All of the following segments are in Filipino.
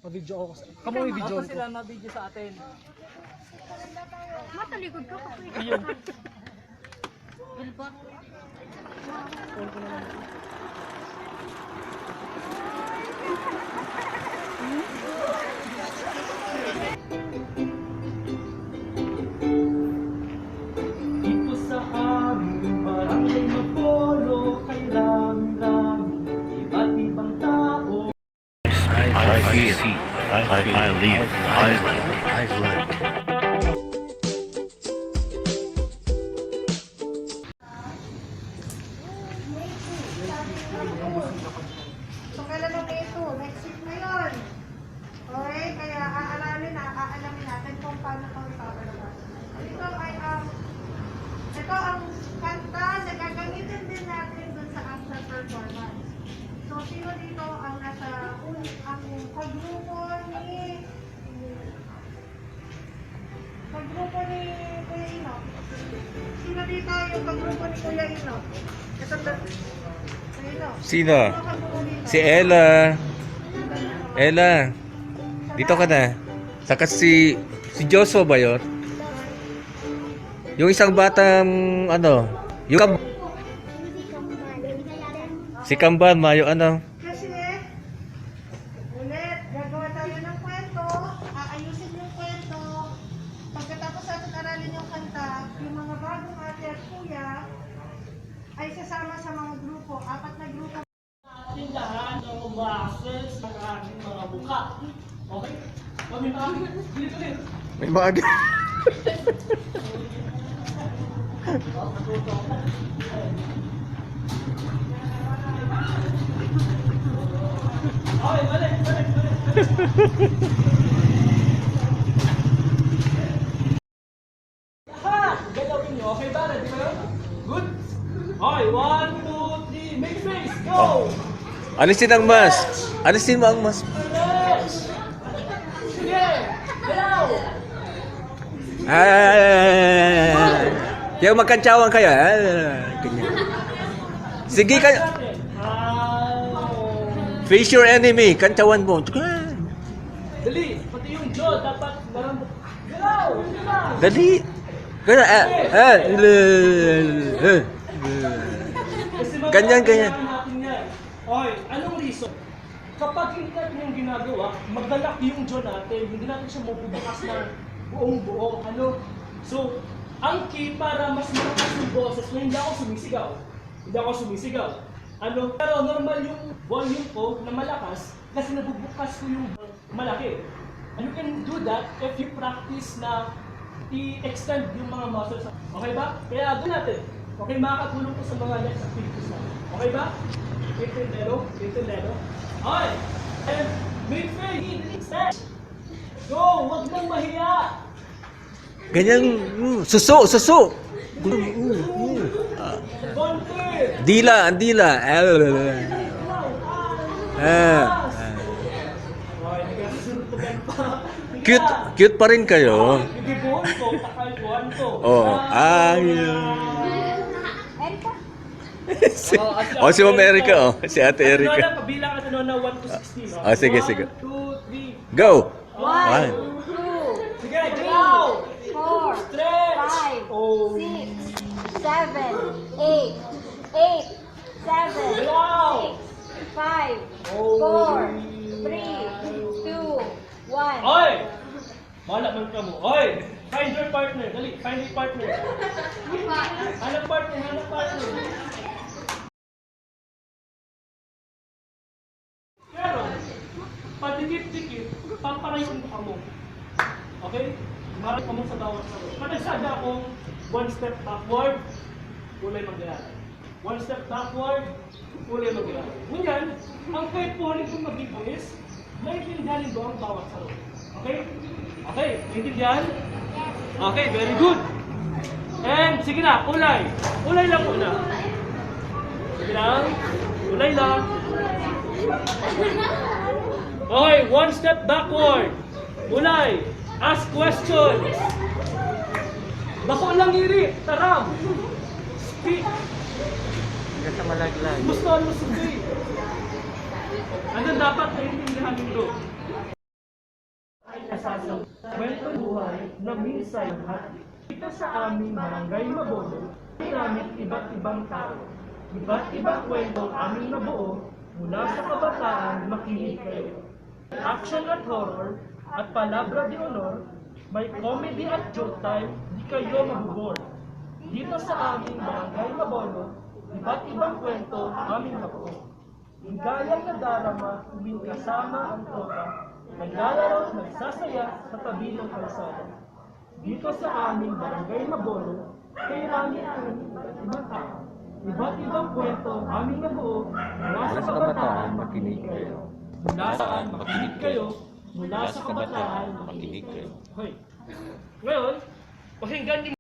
Ma-video ako. Kamu may video ko. Sila ma-video sa atin. Matalikod ka pa. Ayun. Bilbot. Call ko na lang. Dito sa aming barangay Mabolo, kay rami-rami, iba't ibang tao. I feel, I live, I've lived. So, kailan ang May 2? Next week na yun. Okay, kaya aalamin natin kung paano kami papalabas. Ito ang kanta na gagamitin din natin dun sa after performance. So, sino dito ang nasa ang kagrupo ni Kuya Ino? Sino dito yung kagrupo ni Kuya Ino? Ito ba? Kuya Ino? Sino? Sino kagrupo dito? Si Ella. Ella. Dito ka na. Saka si Joso ba yun? Yung isang batang ano? Yung si Kamban, Mayo ano? Kasi, ulit, gagawa tayo ng kwento, aayusin yung kwento. Pagkatapos natin aralin yung kanta, yung mga bagong ate at kuya ay sasama sa mga grupo, 4 na grupo. Tindahan ng umases ng aking mga mukha. Okay? Kami mga ulit. May maaga. Okay, balik. Ha! Galawin nyo. Okay ba? Ready ba yun? Good? Okay, 1, 2, 3, make face, go! Alisin ang mask. Alisin mo ang mask. Yes! Sige! Galaw! Yung magkantsawan kayo. Ganyan. Sige ka. Face your enemy. Kantsawan mo. Dali! Pati yung jaw, dapat marambot. Galaw! Dali. Ganyan, ganyan. Okay, anong reason? Kapag hindi natin yung ginagawa, magdalak yung jaw natin, hindi natin siya mabubukas ng buong-buong. So, ang key para mas malakas yung boses, hindi ako sumisigaw. Pero normal yung volume ko na malakas kasi nabubukas ko yung malaki. And you can do that if you practice na i-extend yung mga muscles. Okay ba? Kaya doon natin. Okay, makakatulong ko sa mga next activities natin. Okay ba? Intendero. Okay. And make face. Go! Huwag nang mahiya! Ganyan. Suso. Konti! Dila. Cute pa rin kayo. Ibibuon ko, takalkuhan ko. Oh, si Ma'am Ericka, si Ate Ericka. Nonna, pabilang ka Nonna 1 to 16. Oh, sige. 1, 2, 3. Go. 1, 2, Sige, go! 4, Stretch! 5, Oh. 6, 7, 8, 7, Wow! 6, 5, 4, 3, 2, 1. Oy! Malak man ka mo. Oy! Find your partner. Dali, find your partner. Hanap partner. Pero, padikit-dikit, pamparayon ka mo. Okay? Marap ka mo sa bawat saro. Panagsada akong 1 step backward, kulay mag-ialay. 1 step backward, kulay mag-ialay. Ngunyan, ang kahit po rin kong mag-ipo is, naiintindihan ko ang bawat saro. Okay? Okay, naiintindihan? Okay, very good. And sige na, ulay. Ulay lang muna. Sige lang. Ulay lang. Okay, 1 step backward. Ulay. Ask questions. Bako lang iri. Taram. Speak. Ganda malaglag. Gusto mo sabihin. Ano dapat naiintindihan nyo? sasaw kwento buhay na minsan hati. Dito sa aming barangay Mabolo, ginamit iba't ibang tao. Iba't ibang kwento ang aming nabuo mula sa kabataan, makinig kayo. Action at horror at palabra de honor, may comedy at joke time, di kayo mabubor. Dito sa aming barangay Mabolo, iba't ibang kwento ang aming nabuo. Higayang na darama, tuwing kasama ang tropa, naglalaro, nagsasaya sa tabi ng kalsada. Dito sa aming barangay Mabolo, kailangan ang iba't ibang tao. Iba't ibang kwento ang aming nabuo mula sa kabataan, makinig kayo. Mula saan makinig kayo, mula sa kabataan, makinig kayo. Hoy. Ngayon, pakinggan niyo.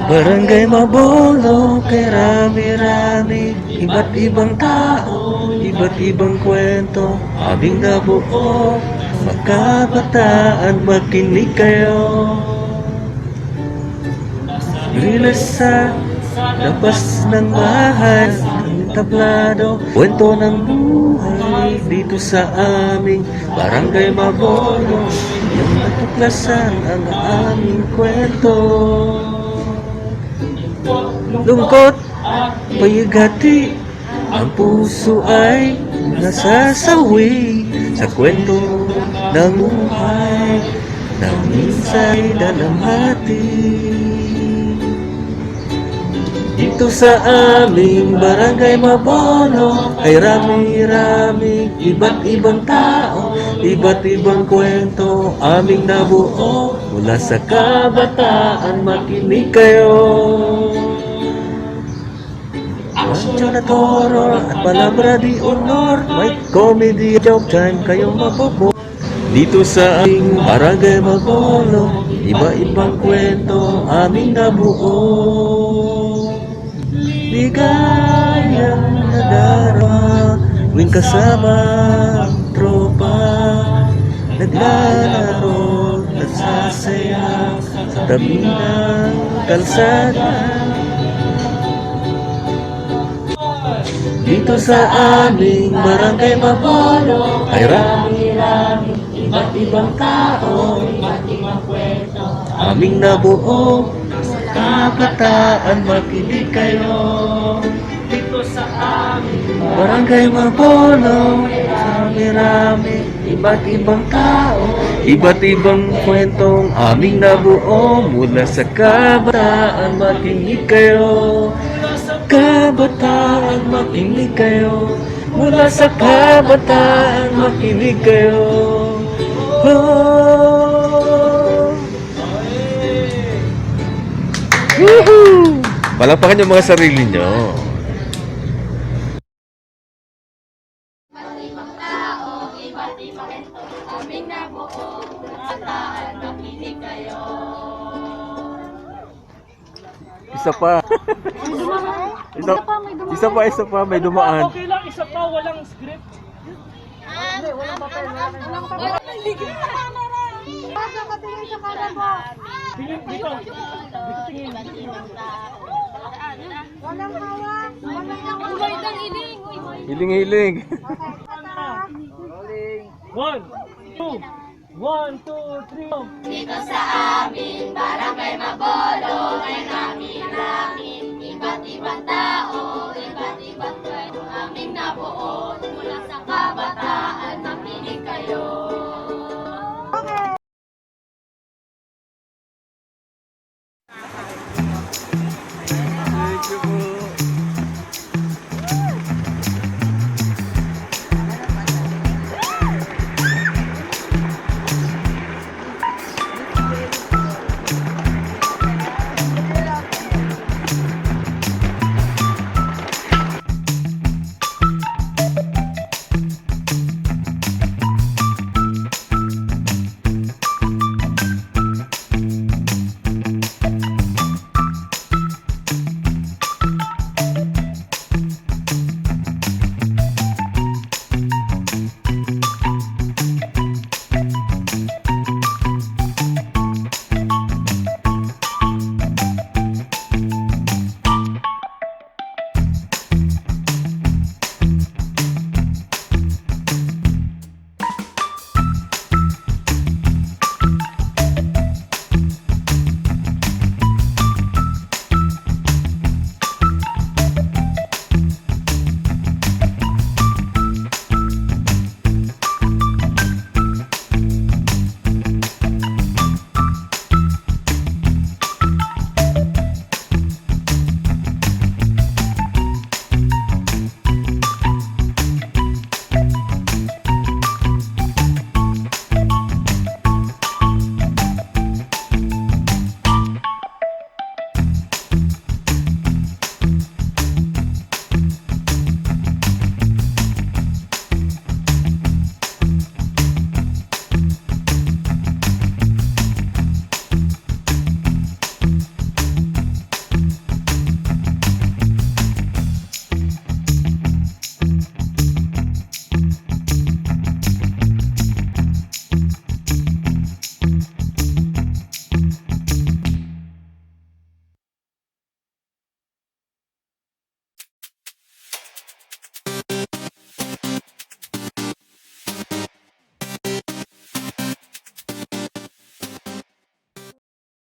Barangay Mabolo, kay rami-rami, iba't ibang tao, iba't ibang kwento, aming nabuo, makabataan, makinig kayo. Riles sa labas ng bahay, ng tablado, kwento ng buhay, dito sa aming Barangay Mabolo, yung natuklasan ang aming kwento. Lungkot, payagati, ang puso ay nasasawi sa kwento ng buhay na minsa'y dalamhati. Dito sa aming Barangay Mabolo ay rami-rami, iba't ibang tao, iba't ibang kwento, aming nabuo mula sa kabataan, makinig kayo. Action at horror at palabra di honor, may comedy joke time kayong mabubo. Dito sa aming Barangay Mabolo, iba-ibang kwento, aming nabuo. Ligayang nadarama, tuwing kasama ang tropa, naglalaro, nagsasaya sa tabi ng kalsada. Dito sa aming Barangay Mabolo ay rami-rami, iba't ibang tao, iba't ibang kwento, aming nabuo. Kabataan, makinig kayo. Dito sa aming Barangay Mabolo, rami-rami, iba't ibang tao, iba't ibang kwentong aming nabuo mula sa kabataan, makinig kayo. Kabataan, makinig kayo. Mula sa kabataan, makinig kayo. Oh. Woohoo! Palakpakan yung mga sarili nyo. Iba't ibang tao, iba't ibang kwento, aming nabuo, kabataan, makinig kayo. Isa pa. Isa pa, may dumaan. Okay lang, isa pa, walang script. Walang papel. Basta patingin sa kanan mo. Tingin dito. Dito tingin. Walang hawak. Walang Hiling-hiling. Okay, kanta. 1, 2, 1, 2, 3. Dito sa aming Barangay Mabolo, ay rami-rami, iba't ibang tao,